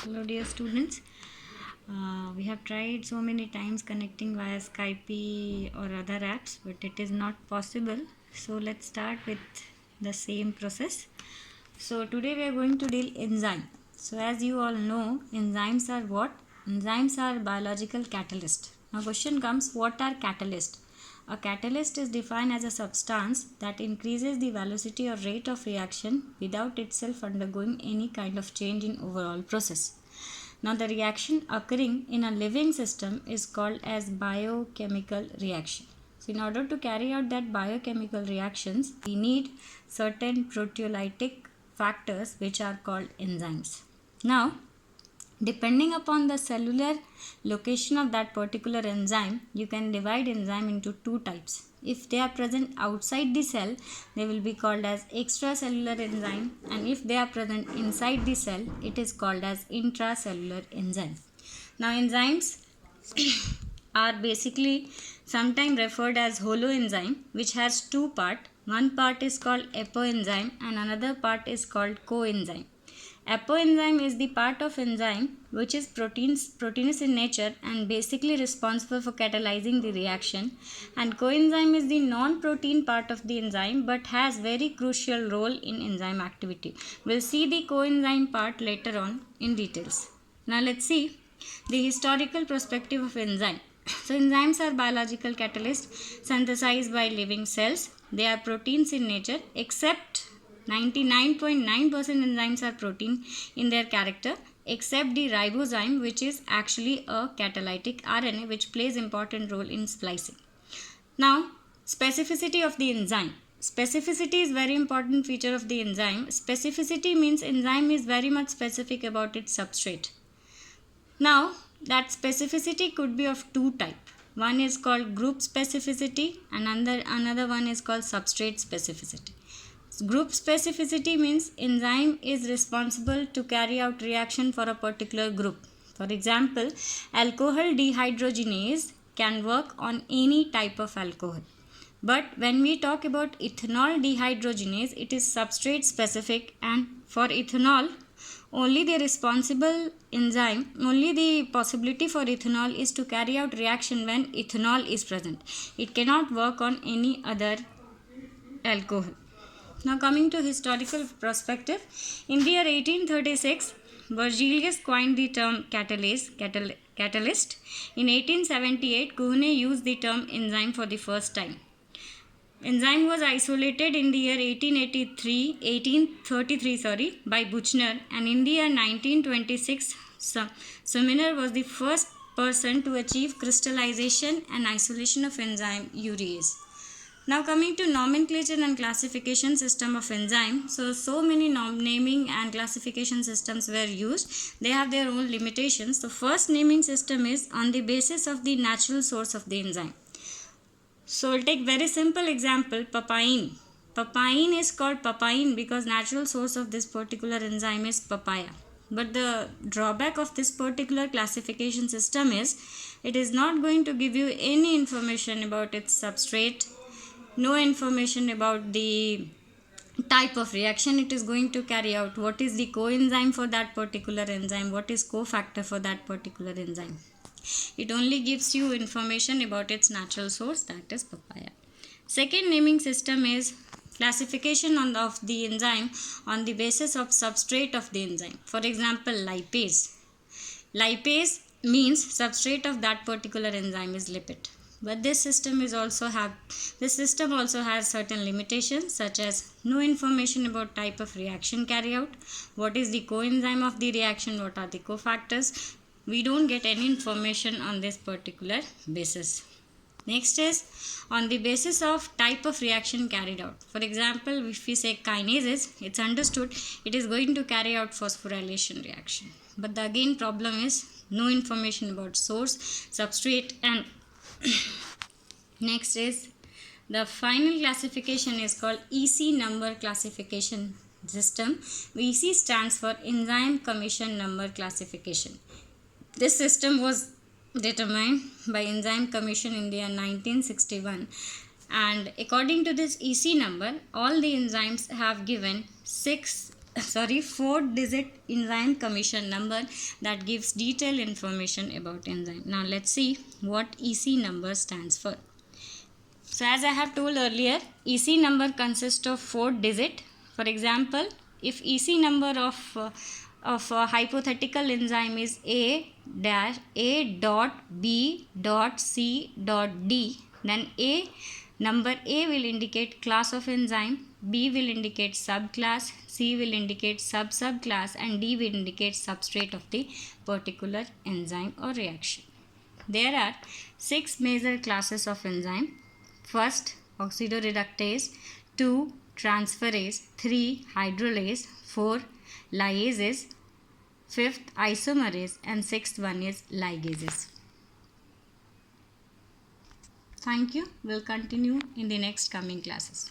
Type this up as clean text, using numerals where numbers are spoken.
Hello dear students. We have tried so many times connecting via Skype or other apps, but it is not possible. So let's start with the same process. So today we are going to deal enzyme. So as you all know, enzymes are what? Enzymes are biological catalyst. Now question comes, what are catalysts? A catalyst is defined as a substance that increases the velocity or rate of reaction without itself undergoing any kind of change in overall process. Now the reaction occurring in a living system is called as biochemical reaction. So in order to carry out that biochemical reactions, we need certain proteolytic factors which are called enzymes. Now depending upon the cellular location of that particular enzyme, you can divide enzyme into two types. If they are present outside the cell, they will be called as extracellular enzyme, and if they are present inside the cell, it is called as intracellular enzyme. Now enzymes are basically sometimes referred as holoenzyme, which has two parts. One part is called apoenzyme and another part is called coenzyme. Apoenzyme is the part of enzyme which is proteinous in nature and basically responsible for catalyzing the reaction, and coenzyme is the non-protein part of the enzyme but has very crucial role in enzyme activity. We'll see the coenzyme part later on in details. Now let's see the historical perspective of enzyme. So enzymes are biological catalysts synthesized by living cells. They are proteins in nature, except 99.9% enzymes are protein in their character, except the ribozyme, which is actually a catalytic RNA which plays important role in splicing. Now, specificity of the enzyme. Specificity is very important feature of the enzyme. Specificity means enzyme is very much specific about its substrate. Now, that specificity could be of two types. One is called group specificity and another one is called substrate specificity. Group specificity means enzyme is responsible to carry out reaction for a particular group. For example, alcohol dehydrogenase can work on any type of alcohol. But when we talk about ethanol dehydrogenase, it is substrate specific, and for ethanol, only the possibility for ethanol is to carry out reaction when ethanol is present. It cannot work on any other alcohol. Now coming to historical perspective, in the year 1836, Berzelius coined the term catalyst. In 1878, Kuhne used the term enzyme for the first time. Enzyme was isolated in the year 1833 by Buchner, and in the year 1926, Sumner was the first person to achieve crystallization and isolation of enzyme urease. Now coming to nomenclature and classification system of enzyme. So many naming and classification systems were used. They have their own limitations. The first naming system is on the basis of the natural source of the enzyme. So we'll take very simple example, papain. Papain is called papain because natural source of this particular enzyme is papaya. But the drawback of this particular classification system is it is not going to give you any information about its substrate, no information about the type of reaction it is going to carry out, what is the coenzyme for that particular enzyme, what is cofactor for that particular enzyme. It only gives you information about its natural source, that is papaya. Second naming system is classification of the enzyme on the basis of substrate of the enzyme. For example, lipase. Lipase means substrate of that particular enzyme is lipid. But this system also has certain limitations, such as no information about type of reaction carry out, what is the coenzyme of the reaction, what are the cofactors. We don't get any information on this particular basis. Next is on the basis of type of reaction carried out. For example, if we say kinases, it's understood it is going to carry out phosphorylation reaction. But the again problem is no information about source, substrate, and next is the final classification is called EC number classification system. EC stands for Enzyme Commission Number Classification. This system was determined by Enzyme Commission in the year 1961, and according to this EC number, all the enzymes have given 6 4-digit enzyme commission number that gives detailed information about enzyme. Now let's see what EC number stands for. So as I have told earlier, EC number consists of 4 digit. For example, if EC number of a hypothetical enzyme is A dot B dot C dot D, then number A will indicate class of enzyme, B will indicate subclass, C will indicate subclass, and D will indicate substrate of the particular enzyme or reaction. There are 6 major classes of enzyme. First, oxidoreductase, 2, transferase, 3, hydrolase, 4, liases, 5th, isomerase, and 6th one is ligases. Thank you. We'll continue in the next coming classes.